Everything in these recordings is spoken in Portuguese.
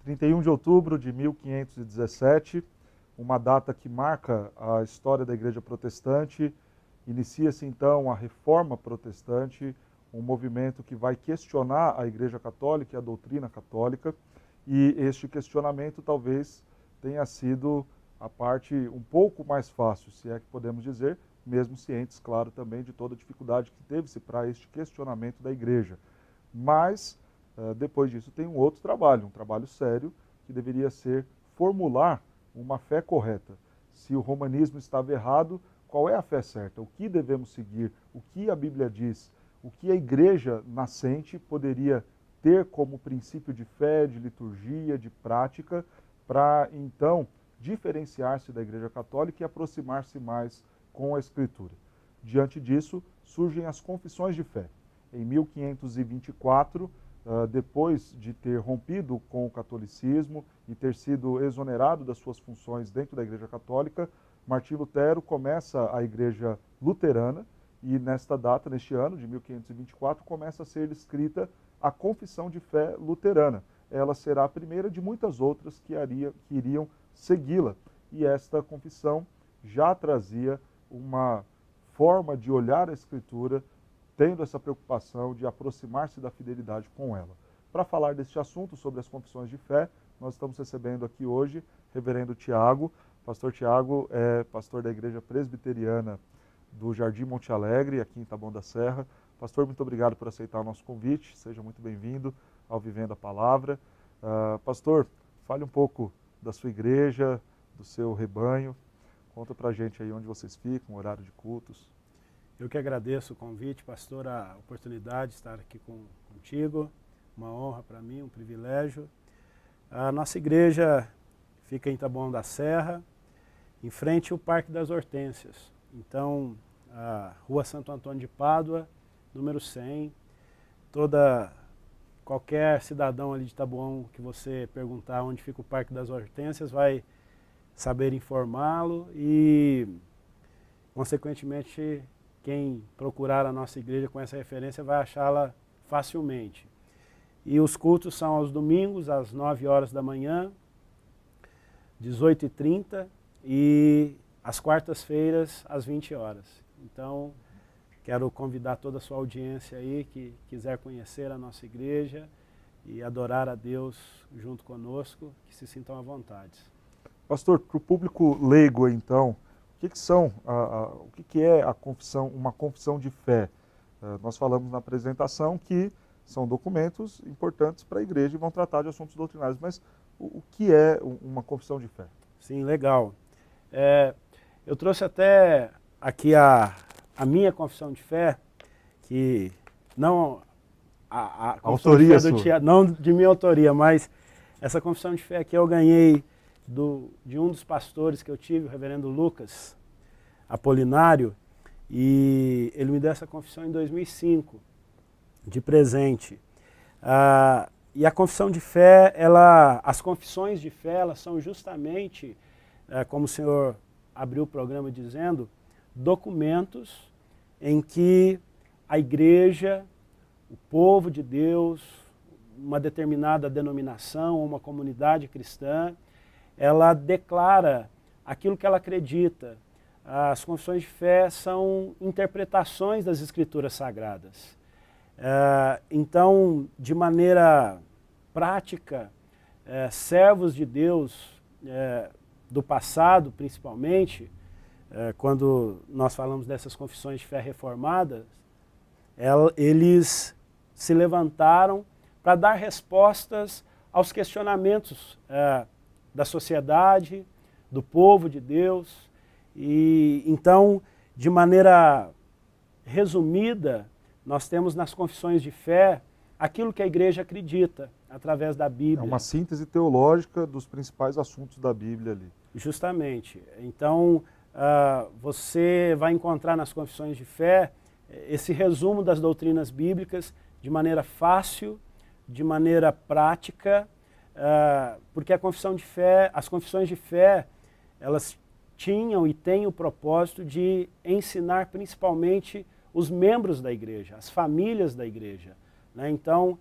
31 de outubro de 1517, uma data que marca a história da Igreja Protestante. Inicia-se então a Reforma Protestante, um movimento que vai questionar a Igreja Católica e a doutrina católica, e este questionamento talvez tenha sido a parte um pouco mais fácil, se é que podemos dizer, mesmo cientes, claro, também de toda a dificuldade que teve-se para este questionamento da Igreja. Mas, depois disso, tem um outro trabalho, um trabalho sério, que deveria ser formular uma fé correta. Se o romanismo estava errado, qual é a fé certa? O que devemos seguir? O que a Bíblia diz? O que a igreja nascente poderia ter como princípio de fé, de liturgia, de prática, para então diferenciar-se da Igreja Católica e aproximar-se mais com a Escritura. Diante disso, surgem as confissões de fé. Em 1524, depois de ter rompido com o catolicismo e ter sido exonerado das suas funções dentro da Igreja Católica, Martim Lutero começa a Igreja Luterana e nesta data, neste ano de 1524, começa a ser escrita a Confissão de Fé Luterana. Ela será a primeira de muitas outras que iriam segui-la. E esta confissão já trazia uma forma de olhar a Escritura, tendo essa preocupação de aproximar-se da fidelidade com ela. Para falar deste assunto, sobre as confissões de fé, nós estamos recebendo aqui hoje Reverendo Tiago. Pastor Tiago é pastor da Igreja Presbiteriana do Jardim Monte Alegre, aqui em Taboão da Serra. Pastor, muito obrigado por aceitar o nosso convite. Seja muito bem-vindo ao Vivendo a Palavra. Pastor, fale um pouco da sua igreja, do seu rebanho. Conta pra gente aí onde vocês ficam, horário de cultos. Eu que agradeço o convite, pastor, a oportunidade de estar aqui contigo. Uma honra para mim, um privilégio. A nossa igreja fica em Taboão da Serra, em frente ao Parque das Hortênsias. Então, a Rua Santo Antônio de Pádua, número 100. Qualquer cidadão ali de Taboão que você perguntar onde fica o Parque das Hortênsias vai saber informá-lo e, consequentemente, quem procurar a nossa igreja com essa referência vai achá-la facilmente. E os cultos são aos domingos, às 9 horas da manhã, 18h30, e às quartas-feiras, às 20 horas. Então, quero convidar toda a sua audiência aí que quiser conhecer a nossa igreja e adorar a Deus junto conosco, que se sintam à vontade. Pastor, para o público leigo, então, o que é a confissão, uma confissão de fé? Nós falamos na apresentação que são documentos importantes para a igreja e vão tratar de assuntos doutrinários, mas o que é uma confissão de fé? Sim, legal. Eu trouxe até aqui a minha confissão de fé, que não a autoria de fé não de minha autoria, mas essa confissão de fé aqui eu ganhei de um dos pastores que eu tive, o reverendo Lucas Apolinário, e ele me deu essa confissão em 2005, de presente. E a confissão de fé, as confissões de fé, elas são justamente, como o senhor abriu o programa dizendo, documentos em que a igreja, o povo de Deus, uma determinada denominação, uma comunidade cristã, ela declara aquilo que ela acredita. As confissões de fé são interpretações das Escrituras Sagradas. Então, de maneira prática, servos de Deus do passado, principalmente, quando nós falamos dessas confissões de fé reformadas, eles se levantaram para dar respostas aos questionamentos da sociedade, do povo de Deus. E então, de maneira resumida, nós temos nas confissões de fé aquilo que a igreja acredita através da Bíblia. É uma síntese teológica dos principais assuntos da Bíblia ali. Justamente. Então, você vai encontrar nas confissões de fé esse resumo das doutrinas bíblicas de maneira fácil, de maneira prática, porque as confissões de fé, elas tinham e têm o propósito de ensinar principalmente os membros da igreja, as famílias da igreja, né? Então,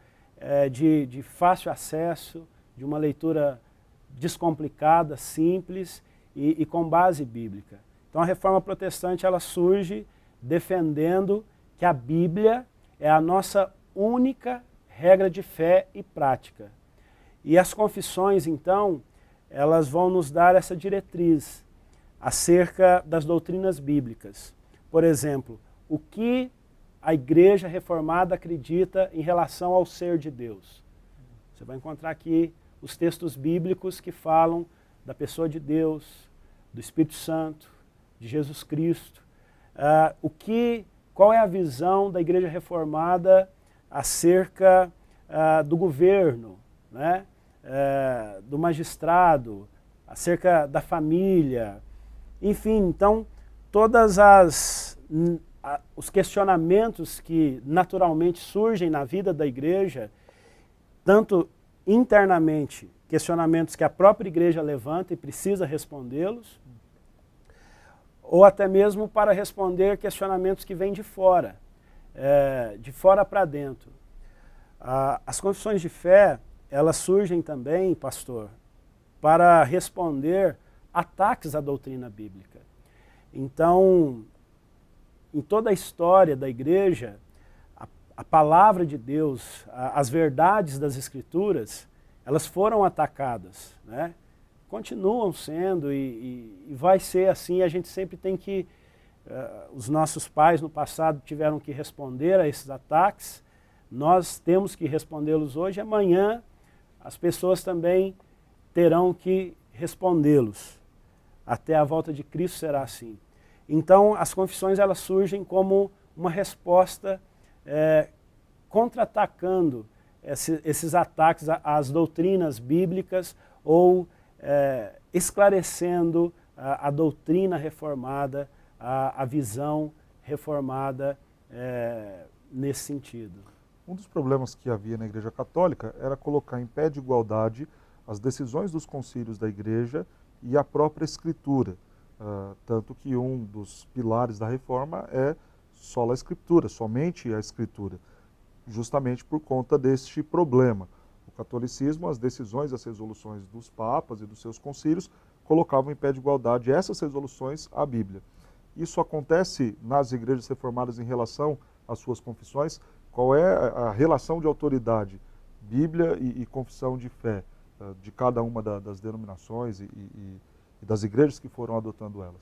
de fácil acesso, de uma leitura descomplicada, simples e com base bíblica. Então a Reforma Protestante ela surge defendendo que a Bíblia é a nossa única regra de fé e prática. E as confissões, então, elas vão nos dar essa diretriz acerca das doutrinas bíblicas. Por exemplo, o que a Igreja Reformada acredita em relação ao ser de Deus. Você vai encontrar aqui os textos bíblicos que falam da pessoa de Deus, do Espírito Santo, de Jesus Cristo. Qual é a visão da Igreja Reformada acerca do governo, né? Do magistrado, acerca da família, enfim, então todas os questionamentos que naturalmente surgem na vida da igreja, tanto internamente, questionamentos que a própria igreja levanta e precisa respondê-los, ou até mesmo para responder questionamentos que vêm de fora para dentro. As confissões de fé, elas surgem também, pastor, para responder ataques à doutrina bíblica. Então, em toda a história da igreja, a palavra de Deus, as verdades das Escrituras, elas foram atacadas, né? Continuam sendo e vai ser assim. A gente sempre tem que... os nossos pais no passado tiveram que responder a esses ataques, nós temos que respondê-los hoje, amanhã as pessoas também terão que respondê-los. Até a volta de Cristo será assim. Então, as confissões elas surgem como uma resposta contra-atacando esses ataques às doutrinas bíblicas ou esclarecendo a doutrina reformada, a visão reformada nesse sentido. Um dos problemas que havia na Igreja Católica era colocar em pé de igualdade as decisões dos concílios da Igreja e a própria Escritura. Tanto que um dos pilares da reforma é sola Escritura, somente a Escritura, justamente por conta deste problema. O catolicismo, as decisões, as resoluções dos papas e dos seus concílios colocavam em pé de igualdade essas resoluções à Bíblia. Isso acontece nas igrejas reformadas em relação às suas confissões? Qual é a relação de autoridade, Bíblia e confissão de fé, de cada uma das denominações e das igrejas que foram adotando elas?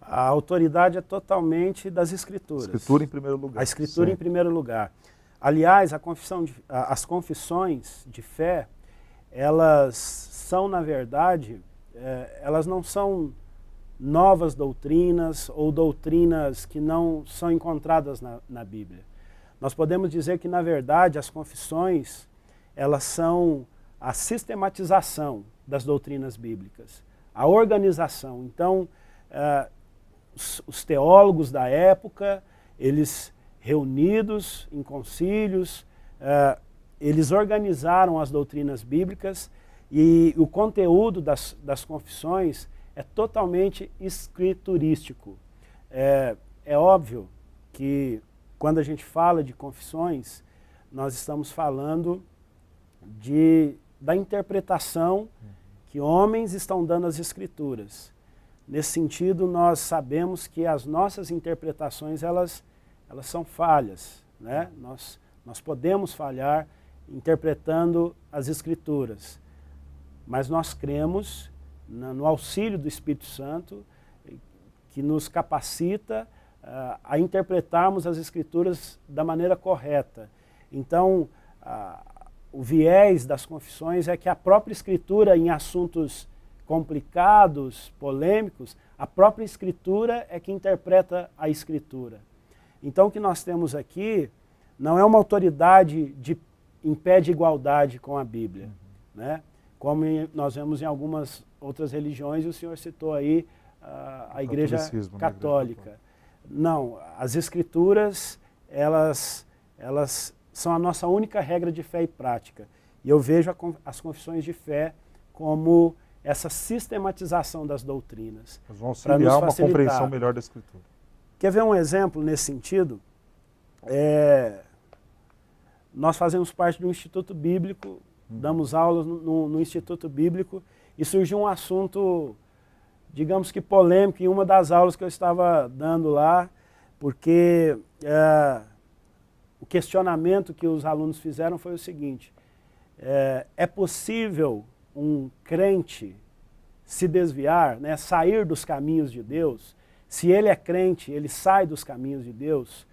A autoridade é totalmente das Escrituras. Escritura em primeiro lugar. A Escritura em primeiro lugar. Aliás, as confissões de fé, elas são, na verdade, elas não são novas doutrinas ou doutrinas que não são encontradas na Bíblia. Nós podemos dizer que, na verdade, as confissões, elas são a sistematização das doutrinas bíblicas, a organização. Então, os teólogos da época, eles reunidos em concílios, eles organizaram as doutrinas bíblicas e o conteúdo das confissões é totalmente escriturístico. É óbvio que quando a gente fala de confissões, nós estamos falando da interpretação que homens estão dando às Escrituras. Nesse sentido, nós sabemos que as nossas interpretações, elas são falhas, né? Nós podemos falhar interpretando as Escrituras, mas nós cremos no auxílio do Espírito Santo, que nos capacita a interpretarmos as Escrituras da maneira correta. Então, o viés das confissões é que a própria Escritura, em assuntos complicados, polêmicos, a própria Escritura é que interpreta a Escritura. Então, o que nós temos aqui não é uma autoridade em pé de igualdade com a Bíblia, né? Como nós vemos em algumas outras religiões, e o senhor citou aí a Igreja Católica. Não, as Escrituras, elas são a nossa única regra de fé e prática. E eu vejo as confissões de fé como essa sistematização das doutrinas. Elas vão auxiliar uma compreensão melhor da Escritura. Quer ver um exemplo nesse sentido? Nós fazemos parte de um instituto bíblico damos aulas no Instituto Bíblico, e surgiu um assunto, digamos que polêmico, em uma das aulas que eu estava dando lá, porque o questionamento que os alunos fizeram foi o seguinte: é possível um crente se desviar, né, sair dos caminhos de Deus? Se ele é crente, ele sai dos caminhos de Deus?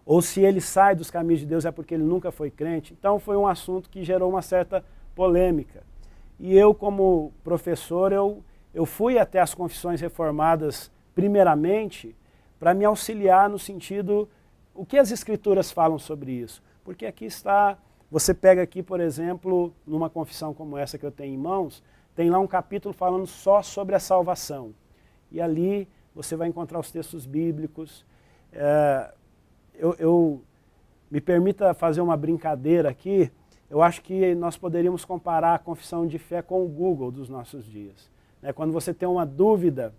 Ou se ele sai dos caminhos de Deus é porque ele nunca foi crente? Então foi um assunto que gerou uma certa polêmica. E eu, como professor, eu fui até as confissões reformadas primeiramente para me auxiliar no sentido, o que as escrituras falam sobre isso? Porque aqui está, você pega aqui, por exemplo, numa confissão como essa que eu tenho em mãos, tem lá um capítulo falando só sobre a salvação. E ali você vai encontrar os textos bíblicos. Me permita fazer uma brincadeira aqui. Eu acho que nós poderíamos comparar a confissão de fé com o Google dos nossos dias. Quando você tem uma dúvida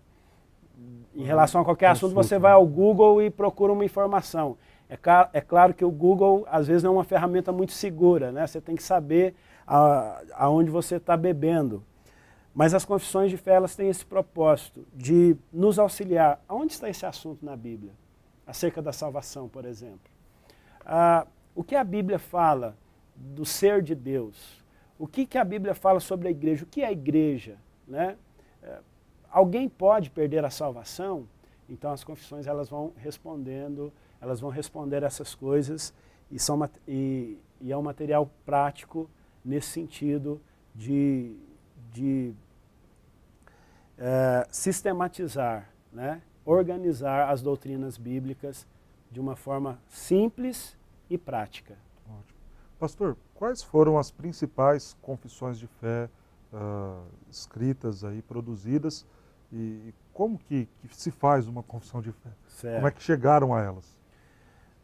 em relação a qualquer assunto, você vai ao Google e procura uma informação. É claro que o Google, às vezes, não é uma ferramenta muito segura, né? Você tem que saber aonde você está bebendo. Mas as confissões de fé, elas têm esse propósito de nos auxiliar. Aonde está esse assunto na Bíblia? Acerca da salvação, por exemplo. O que a Bíblia fala do ser de Deus? O que a Bíblia fala sobre a igreja? O que é a igreja? Né? Alguém pode perder a salvação? Então as confissões, elas vão respondendo, elas vão responder essas coisas e é um material prático nesse sentido de sistematizar, né? Organizar as doutrinas bíblicas de uma forma simples e prática. Ótimo. Pastor, quais foram as principais confissões de fé escritas aí, produzidas, e como que se faz uma confissão de fé? Certo. Como é que chegaram a elas?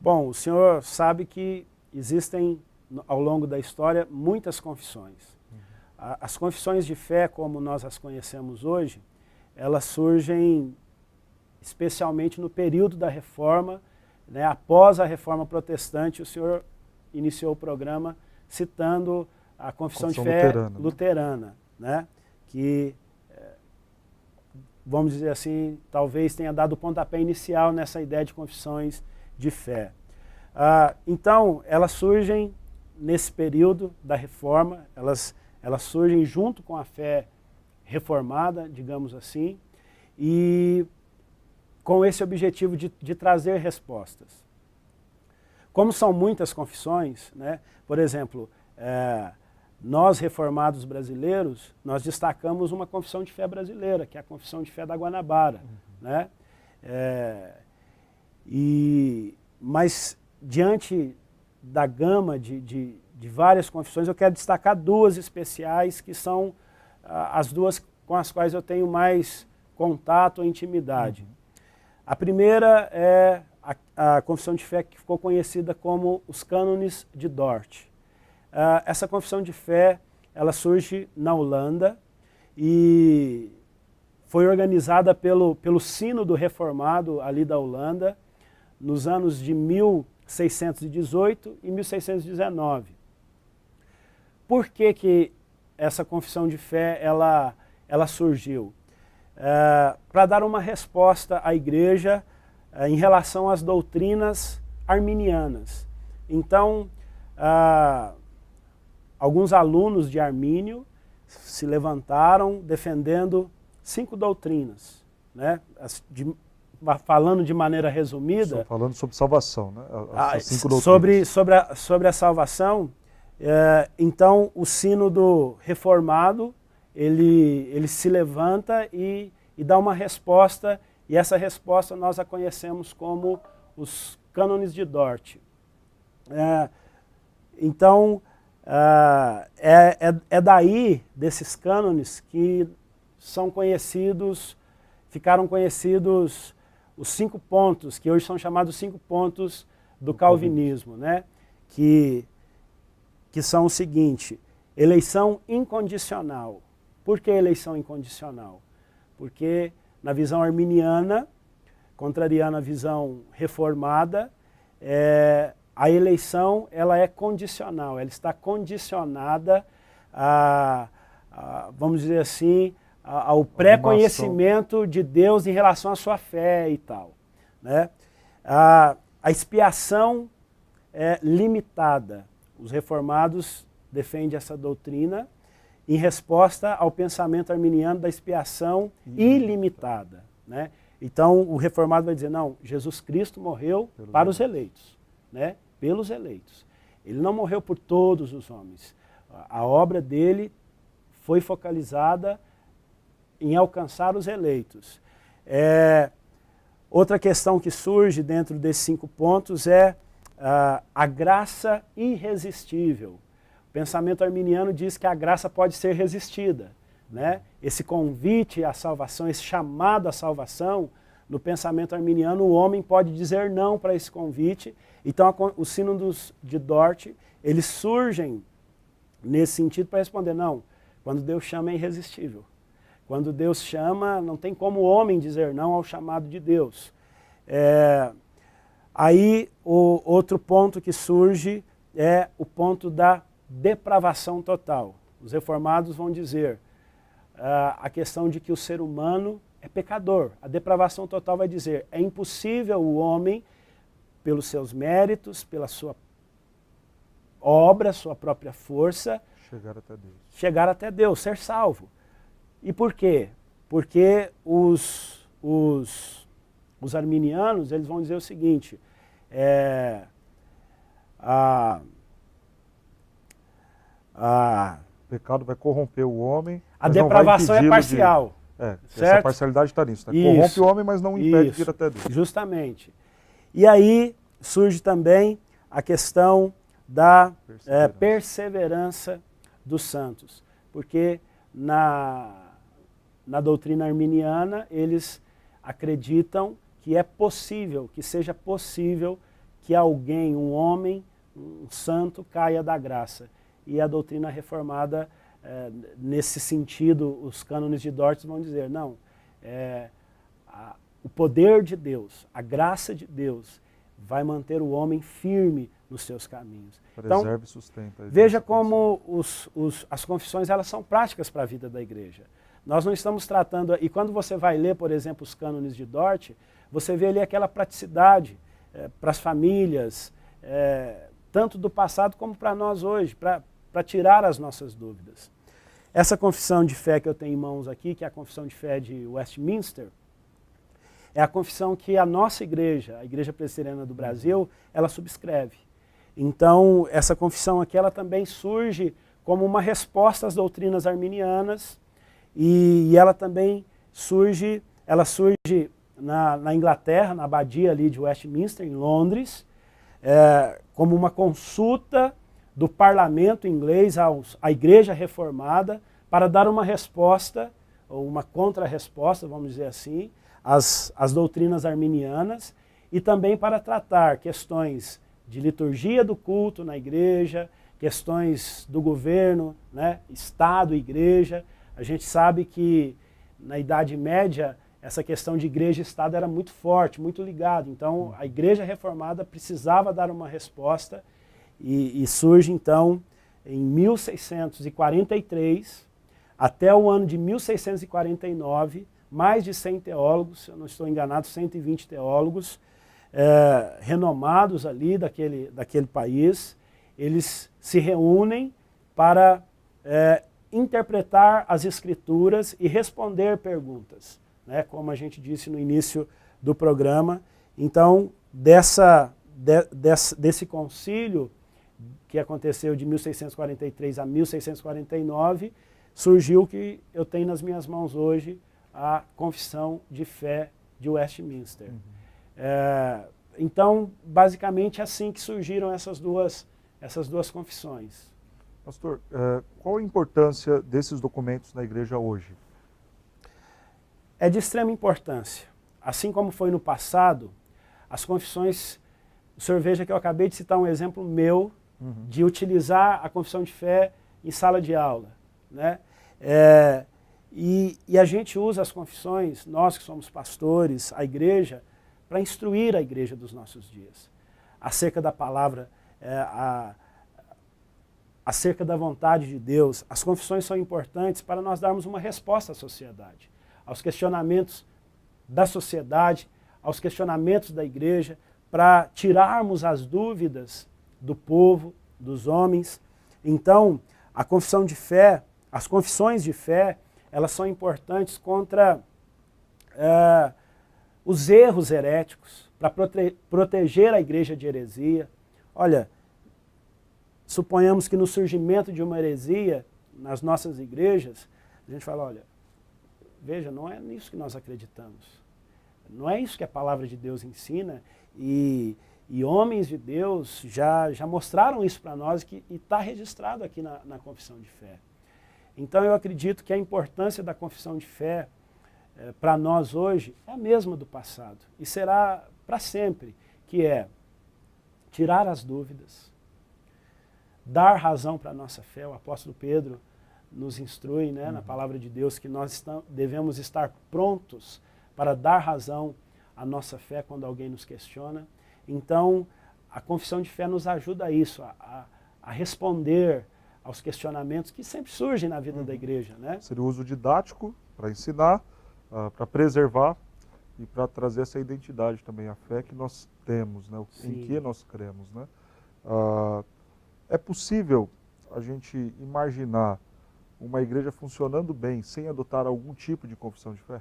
Bom, o senhor sabe que existem, ao longo da história, muitas confissões. As confissões de fé, como nós as conhecemos hoje, elas surgem especialmente no período da Reforma, né? Após a Reforma Protestante. O senhor iniciou o programa citando a confissão de fé luterana, né? Que, vamos dizer assim, talvez tenha dado o pontapé inicial nessa ideia de confissões de fé. Então, elas surgem nesse período da Reforma, elas surgem junto com a fé reformada, digamos assim, e com esse objetivo de trazer respostas. Como são muitas confissões, né? Por exemplo, nós reformados brasileiros, nós destacamos uma confissão de fé brasileira, que é a Confissão de Fé da Guanabara, né? Mas diante da gama de várias confissões, eu quero destacar duas especiais, que são as duas com as quais eu tenho mais contato ou intimidade. A primeira é a confissão de fé que ficou conhecida como os cânones de Dort. Essa confissão de fé, ela surge na Holanda e foi organizada pelo Sínodo Reformado ali da Holanda nos anos de 1618 e 1619. Por que essa confissão de fé ela surgiu? Para dar uma resposta à igreja em relação às doutrinas arminianas. Então, alguns alunos de Armínio se levantaram defendendo 5 doutrinas, né? Falando de maneira resumida... Só falando sobre salvação, né? As 5 doutrinas. Sobre a salvação, então o Sínodo Reformado, ele se levanta e dá uma resposta, e essa resposta nós a conhecemos como os cânones de Dort. Então, é daí, desses cânones, que ficaram conhecidos os 5 pontos, que hoje são chamados 5 pontos do calvinismo, né? Que são o seguinte: eleição incondicional. Por que eleição incondicional? Porque na visão arminiana, contrariando a visão reformada, a eleição ela é condicional, ela está condicionada vamos dizer assim, ao pré-conhecimento de Deus em relação à sua fé e tal. Né? A expiação é limitada. Os reformados defendem essa doutrina em resposta ao pensamento arminiano da expiação ilimitada. Né? Então o reformado vai dizer, não, Jesus Cristo morreu para os eleitos, né? Pelos eleitos. Ele não morreu por todos os homens. A obra dele foi focalizada em alcançar os eleitos. Outra questão que surge dentro desses 5 pontos é a graça irresistível. O pensamento arminiano diz que a graça pode ser resistida. Né? Esse convite à salvação, esse chamado à salvação, no pensamento arminiano o homem pode dizer não para esse convite. Então os sínodos de Dort, eles surgem nesse sentido para responder, não, quando Deus chama é irresistível. Quando Deus chama, não tem como o homem dizer não ao chamado de Deus. Aí o outro ponto que surge é o ponto da depravação total. Os reformados vão dizer a questão de que o ser humano é pecador. A depravação total vai dizer, é impossível o homem, pelos seus méritos, pela sua obra, sua própria força, chegar até Deus, ser salvo. E por quê? Porque os arminianos eles vão dizer o seguinte, o pecado vai corromper o homem. A depravação é parcial. Essa parcialidade está nisso. Corrompe o homem, mas não impede de ir até Deus. Justamente. E aí surge também a questão da perseverança dos santos. Porque na doutrina arminiana, eles acreditam que é possível, que seja possível que alguém, um homem, um santo, caia da graça. E a doutrina reformada, nesse sentido, os cânones de Dort vão dizer, não, o poder de Deus, a graça de Deus, vai manter o homem firme nos seus caminhos. Preserva e sustenta. Veja como as confissões elas são práticas para a vida da igreja. Nós não estamos tratando, e quando você vai ler, por exemplo, os cânones de Dort, você vê ali aquela praticidade para as famílias, tanto do passado como para nós hoje, para tirar as nossas dúvidas. Essa confissão de fé que eu tenho em mãos aqui, que é a confissão de fé de Westminster, é a confissão que a nossa igreja, a Igreja Presbiteriana do Brasil, ela subscreve. Então, essa confissão aqui, ela também surge como uma resposta às doutrinas arminianas, e ela também surge na Inglaterra, na abadia ali de Westminster, em Londres, como uma consulta do parlamento inglês à Igreja Reformada para dar uma resposta, ou uma contra-resposta, vamos dizer assim, às doutrinas arminianas, e também para tratar questões de liturgia do culto na igreja, questões do governo, né, Estado, igreja. A gente sabe que na Idade Média essa questão de igreja e Estado era muito forte, muito ligado. Então a Igreja Reformada precisava dar uma resposta e surge então em 1643 até o ano de 1649, mais de 100 teólogos, se eu não estou enganado, 120 teólogos, renomados ali daquele país, eles se reúnem para interpretar as Escrituras e responder perguntas, né, como a gente disse no início do programa. Então, desse concílio que aconteceu de 1643 a 1649, surgiu o que eu tenho nas minhas mãos hoje, a Confissão de Fé de Westminster. Então, basicamente, é assim que surgiram essas duas confissões. Pastor, qual a importância desses documentos na igreja hoje? É de extrema importância. Assim como foi no passado, as confissões, o senhor veja que eu acabei de citar um exemplo meu de utilizar a confissão de fé em sala de aula, né? E a gente usa as confissões, nós que somos pastores, a igreja, para instruir a igreja dos nossos dias. acerca da palavra, acerca da vontade de Deus. As confissões são importantes para nós darmos uma resposta à sociedade, aos questionamentos da sociedade, aos questionamentos da igreja, para tirarmos as dúvidas do povo, dos homens. Então, a confissão de fé, as confissões de fé, elas são importantes contra os erros heréticos, para proteger a igreja de heresia. Olha, suponhamos que no surgimento de uma heresia nas nossas igrejas, a gente fala, olha, veja, não é nisso que nós acreditamos. Não é isso que a palavra de Deus ensina, e homens de Deus já mostraram isso para nós e está registrado aqui na confissão de fé. Então eu acredito que a importância da confissão de fé para nós hoje é a mesma do passado e será para sempre, que é tirar as dúvidas, dar razão para a nossa fé. O apóstolo Pedro nos instrui, né, na palavra de Deus, que nós devemos estar prontos para dar razão à nossa fé quando alguém nos questiona. Então, a confissão de fé nos ajuda a isso, a responder aos questionamentos que sempre surgem na vida da igreja, né? Seria o uso didático para ensinar, para preservar e para trazer essa identidade também, a fé que nós temos, né? Em que nós cremos, né? É possível a gente imaginar uma igreja funcionando bem sem adotar algum tipo de confissão de fé?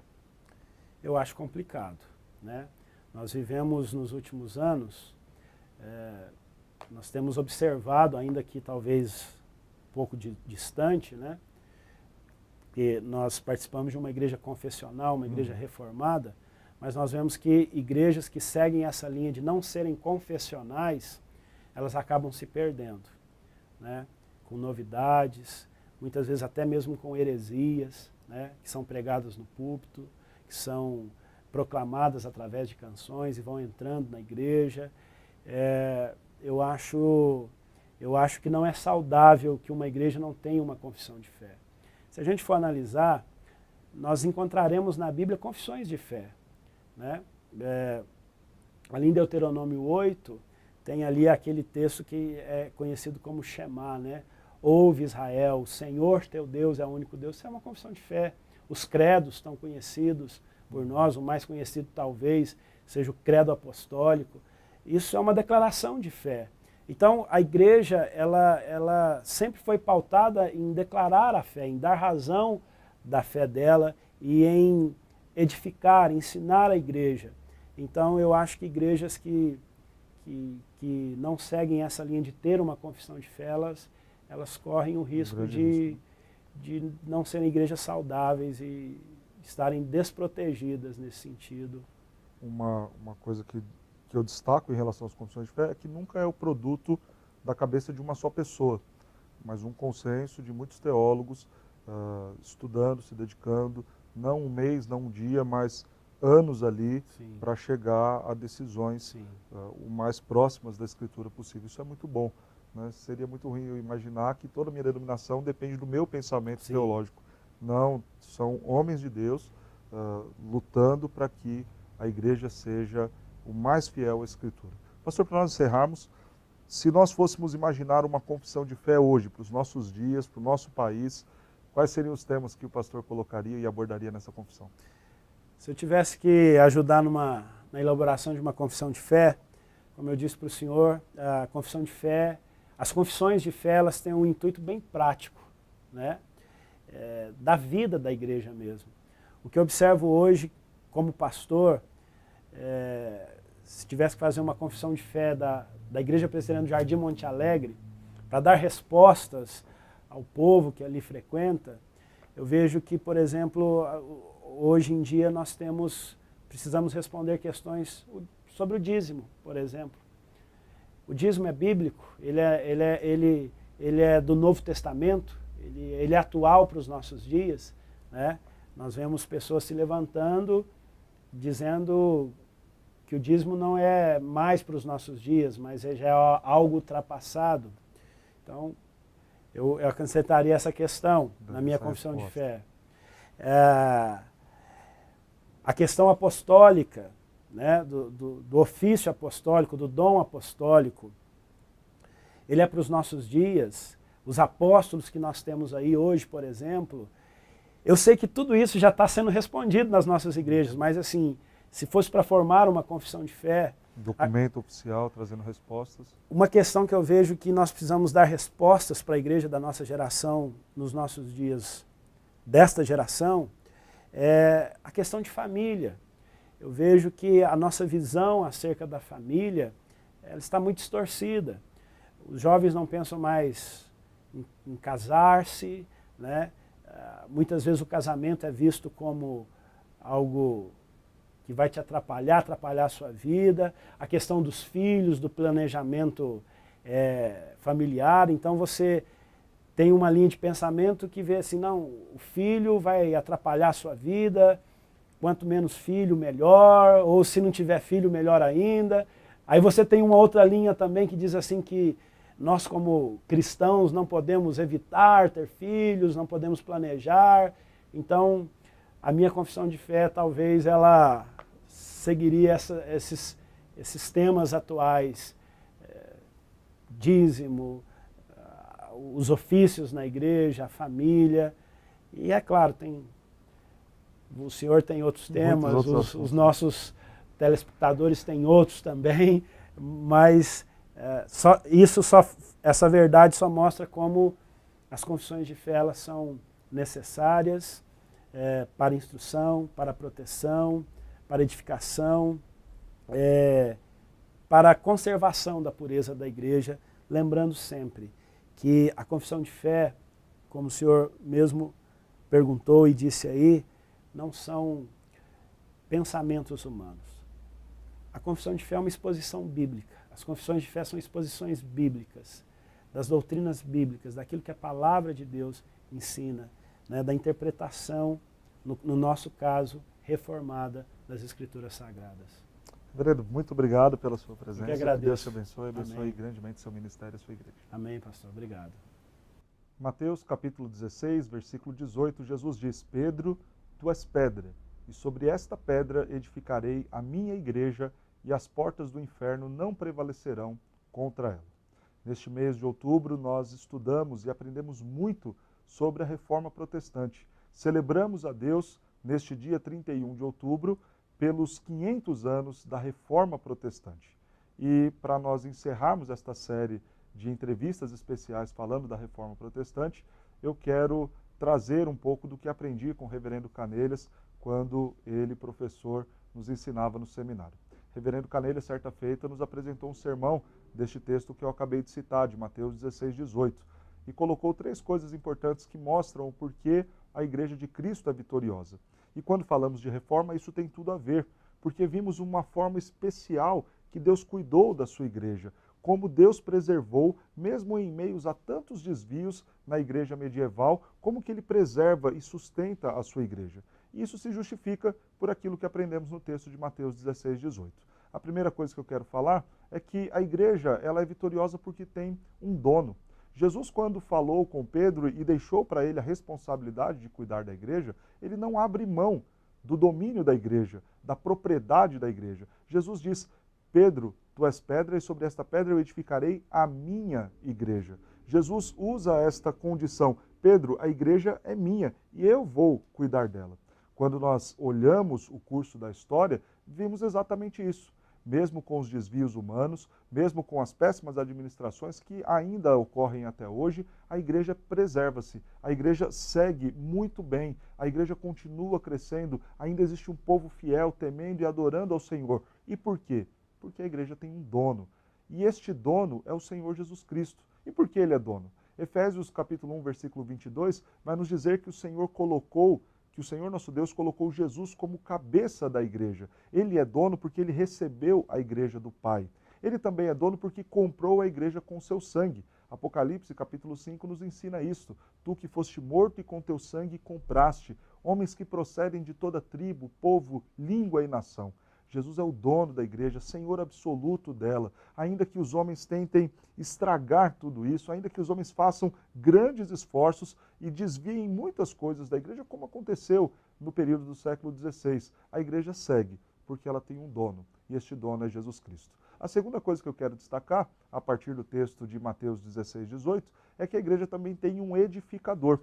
Eu acho complicado, né? Nós vivemos nos últimos anos, nós temos observado, ainda que talvez um pouco distante, né? Porque nós participamos de uma igreja confessional, uma igreja reformada, mas nós vemos que igrejas que seguem essa linha de não serem confessionais, elas acabam se perdendo, né? Com novidades, muitas vezes até mesmo com heresias, né? Que são pregadas no púlpito, que são proclamadas através de canções e vão entrando na igreja. Eu acho que não é saudável que uma igreja não tenha uma confissão de fé. Se a gente for analisar, nós encontraremos na Bíblia confissões de fé, né? Ali em Deuteronômio 8, tem ali aquele texto que é conhecido como Shema, né? Ouve Israel, o Senhor teu Deus é o único Deus. Isso é uma confissão de fé. Os credos estão conhecidos por nós, o mais conhecido talvez seja o credo apostólico. Isso é uma declaração de fé. Então, a igreja, ela sempre foi pautada em declarar a fé, em dar razão da fé dela e em edificar, ensinar a igreja. Então, eu acho que igrejas que não seguem essa linha de ter uma confissão de fé, elas correm o risco de não serem igrejas saudáveis e estarem desprotegidas nesse sentido. Uma coisa que eu destaco em relação às confissões de fé é que nunca é o produto da cabeça de uma só pessoa, mas um consenso de muitos teólogos estudando, se dedicando, não um mês, não um dia, mas anos ali para chegar a decisões o mais próximas da Escritura possível. Isso é muito bom, né? Seria muito ruim eu imaginar que toda a minha denominação depende do meu pensamento teológico. Não, são homens de Deus lutando para que a igreja seja o mais fiel à Escritura. Pastor, para nós encerrarmos, se nós fôssemos imaginar uma confissão de fé hoje, para os nossos dias, para o nosso país, quais seriam os temas que o pastor colocaria e abordaria nessa confissão? Se eu tivesse que ajudar na elaboração de uma confissão de fé, como eu disse para o senhor, a confissão de fé, as confissões de fé, elas têm um intuito bem prático, né? Da vida da igreja mesmo. O que eu observo hoje como pastor, se tivesse que fazer uma confissão de fé da Igreja Presbiteriana do Jardim Monte Alegre, para dar respostas ao povo que ali frequenta, eu vejo que, por exemplo, hoje em dia nós precisamos responder questões sobre o dízimo, por exemplo. O dízimo é bíblico, ele é do Novo Testamento, ele é atual para os nossos dias, né? Nós vemos pessoas se levantando, dizendo que o dízimo não é mais para os nossos dias, mas já é algo ultrapassado. Então, eu acrescentaria essa questão na minha confissão de fé. A questão apostólica, né, do ofício apostólico, do dom apostólico, ele é para os nossos dias. Os apóstolos que nós temos aí hoje, por exemplo, eu sei que tudo isso já está sendo respondido nas nossas igrejas, mas assim, se fosse para formar uma confissão de fé... Documento oficial trazendo respostas. Uma questão que eu vejo que nós precisamos dar respostas para a igreja da nossa geração, nos nossos dias desta geração, é a questão de família. Eu vejo que a nossa visão acerca da família, ela está muito distorcida. Os jovens não pensam mais em casar-se, né? Muitas vezes o casamento é visto como algo que vai te atrapalhar a sua vida, a questão dos filhos, do planejamento familiar. Então você tem uma linha de pensamento que vê assim, não, o filho vai atrapalhar a sua vida, quanto menos filho, melhor, ou se não tiver filho, melhor ainda. Aí você tem uma outra linha também que diz assim que nós como cristãos não podemos evitar ter filhos, não podemos planejar. Então, a minha confissão de fé, talvez, ela seguiria esses temas atuais, dízimo, os ofícios na igreja, a família. E é claro, o senhor tem outros temas, os nossos telespectadores têm outros também, mas essa verdade só mostra como as confissões de fé elas são necessárias para instrução, para proteção, para edificação, para a conservação da pureza da igreja, lembrando sempre que a confissão de fé, como o senhor mesmo perguntou e disse aí, não são pensamentos humanos. A confissão de fé é uma exposição bíblica. As confissões de fé são exposições bíblicas, das doutrinas bíblicas, daquilo que a palavra de Deus ensina, né, da interpretação, no nosso caso, reformada das Escrituras Sagradas. Reverendo, muito obrigado pela sua presença. Eu que agradeço. Deus te abençoe, Amém. grandemente seu ministério e a sua igreja. Amém, pastor. Obrigado. Mateus capítulo 16, versículo 18, Jesus diz: Pedro, tu és pedra, e sobre esta pedra edificarei a minha igreja, e as portas do inferno não prevalecerão contra ela. Neste mês de outubro, nós estudamos e aprendemos muito sobre a Reforma Protestante. Celebramos a Deus neste dia 31 de outubro pelos 500 anos da Reforma Protestante. E para nós encerrarmos esta série de entrevistas especiais falando da Reforma Protestante, eu quero trazer um pouco do que aprendi com o reverendo Canelhas quando ele, professor, nos ensinava no seminário. Reverendo Canelhas, certa feita, nos apresentou um sermão deste texto que eu acabei de citar, de Mateus 16, 18, e colocou 3 coisas importantes que mostram o porquê a Igreja de Cristo é vitoriosa. E quando falamos de reforma, isso tem tudo a ver, porque vimos uma forma especial que Deus cuidou da sua igreja, como Deus preservou, mesmo em meios a tantos desvios na igreja medieval, como que ele preserva e sustenta a sua igreja. E isso se justifica por aquilo que aprendemos no texto de Mateus 16, 18. A primeira coisa que eu quero falar é que a igreja ela é vitoriosa porque tem um dono. Jesus, quando falou com Pedro e deixou para ele a responsabilidade de cuidar da igreja, ele não abre mão do domínio da igreja, da propriedade da igreja. Jesus diz: Pedro, tu és pedra e sobre esta pedra eu edificarei a minha igreja. Jesus usa esta condição: Pedro, a igreja é minha e eu vou cuidar dela. Quando nós olhamos o curso da história, vimos exatamente isso. Mesmo com os desvios humanos, mesmo com as péssimas administrações que ainda ocorrem até hoje, a igreja preserva-se, a igreja segue muito bem, a igreja continua crescendo, ainda existe um povo fiel, temendo e adorando ao Senhor. E por quê? Porque a igreja tem um dono. E este dono é o Senhor Jesus Cristo. E por que ele é dono? Efésios capítulo 1, versículo 22, vai nos dizer que o Senhor nosso Deus colocou Jesus como cabeça da igreja. Ele é dono porque ele recebeu a igreja do Pai. Ele também é dono porque comprou a igreja com seu sangue. Apocalipse capítulo 5 nos ensina isto. Tu que foste morto e com teu sangue compraste, homens que procedem de toda tribo, povo, língua e nação. Jesus é o dono da igreja, Senhor absoluto dela. Ainda que os homens tentem estragar tudo isso, ainda que os homens façam grandes esforços e desviem muitas coisas da igreja, como aconteceu no período do século XVI, a igreja segue, porque ela tem um dono, e este dono é Jesus Cristo. A segunda coisa que eu quero destacar, a partir do texto de Mateus 16, 18, é que a igreja também tem um edificador.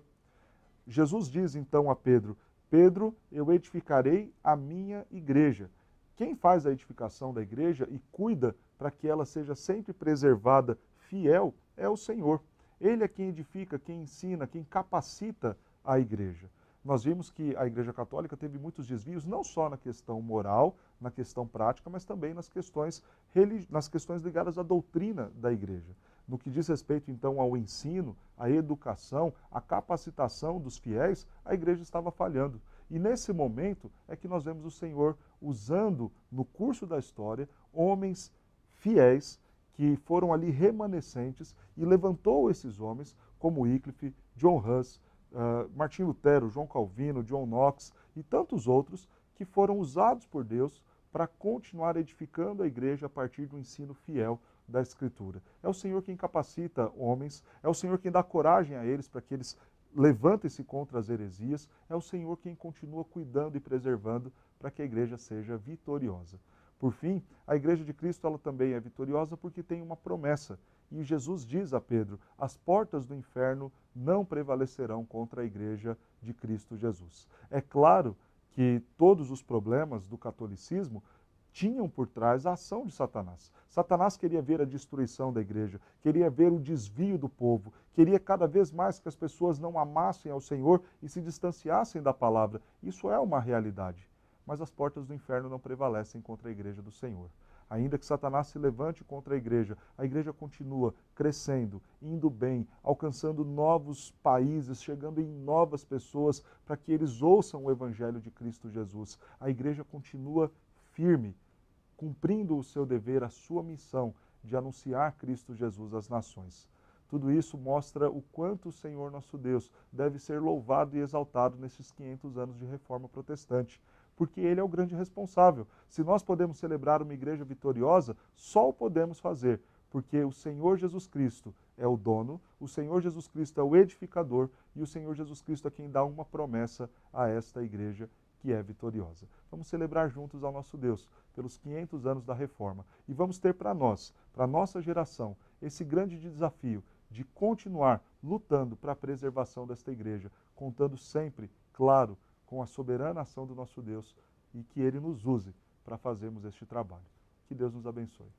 Jesus diz então a Pedro: Pedro, eu edificarei a minha igreja. Quem faz a edificação da igreja e cuida para que ela seja sempre preservada, fiel, é o Senhor. Ele é quem edifica, quem ensina, quem capacita a igreja. Nós vimos que a Igreja Católica teve muitos desvios, não só na questão moral, na questão prática, mas também nas questões ligadas à doutrina da igreja. No que diz respeito, então, ao ensino, à educação, à capacitação dos fiéis, a igreja estava falhando. E nesse momento é que nós vemos o Senhor usando, no curso da história, homens fiéis que foram ali remanescentes e levantou esses homens, como Wycliffe, John Huss, Martim Lutero, João Calvino, John Knox e tantos outros que foram usados por Deus para continuar edificando a igreja a partir do ensino fiel da Escritura. É o Senhor quem capacita homens, é o Senhor quem dá coragem a eles para que eles levantem-se contra as heresias, é o Senhor quem continua cuidando e preservando para que a igreja seja vitoriosa. Por fim, a igreja de Cristo ela também é vitoriosa porque tem uma promessa. E Jesus diz a Pedro: as portas do inferno não prevalecerão contra a igreja de Cristo Jesus. É claro que todos os problemas do catolicismo tinham por trás a ação de Satanás. Satanás queria ver a destruição da igreja, queria ver o desvio do povo, queria cada vez mais que as pessoas não amassem ao Senhor e se distanciassem da palavra. Isso é uma realidade. Mas as portas do inferno não prevalecem contra a igreja do Senhor. Ainda que Satanás se levante contra a igreja continua crescendo, indo bem, alcançando novos países, chegando em novas pessoas para que eles ouçam o evangelho de Cristo Jesus. A igreja continua firme, cumprindo o seu dever, a sua missão de anunciar Cristo Jesus às nações. Tudo isso mostra o quanto o Senhor nosso Deus deve ser louvado e exaltado nesses 500 anos de reforma protestante, porque Ele é o grande responsável. Se nós podemos celebrar uma igreja vitoriosa, só o podemos fazer, porque o Senhor Jesus Cristo é o dono, o Senhor Jesus Cristo é o edificador e o Senhor Jesus Cristo é quem dá uma promessa a esta igreja que é vitoriosa. Vamos celebrar juntos ao nosso Deus pelos 500 anos da reforma e vamos ter para nós, para a nossa geração, esse grande desafio de continuar lutando para a preservação desta igreja, contando sempre, claro, com a soberana ação do nosso Deus e que Ele nos use para fazermos este trabalho. Que Deus nos abençoe.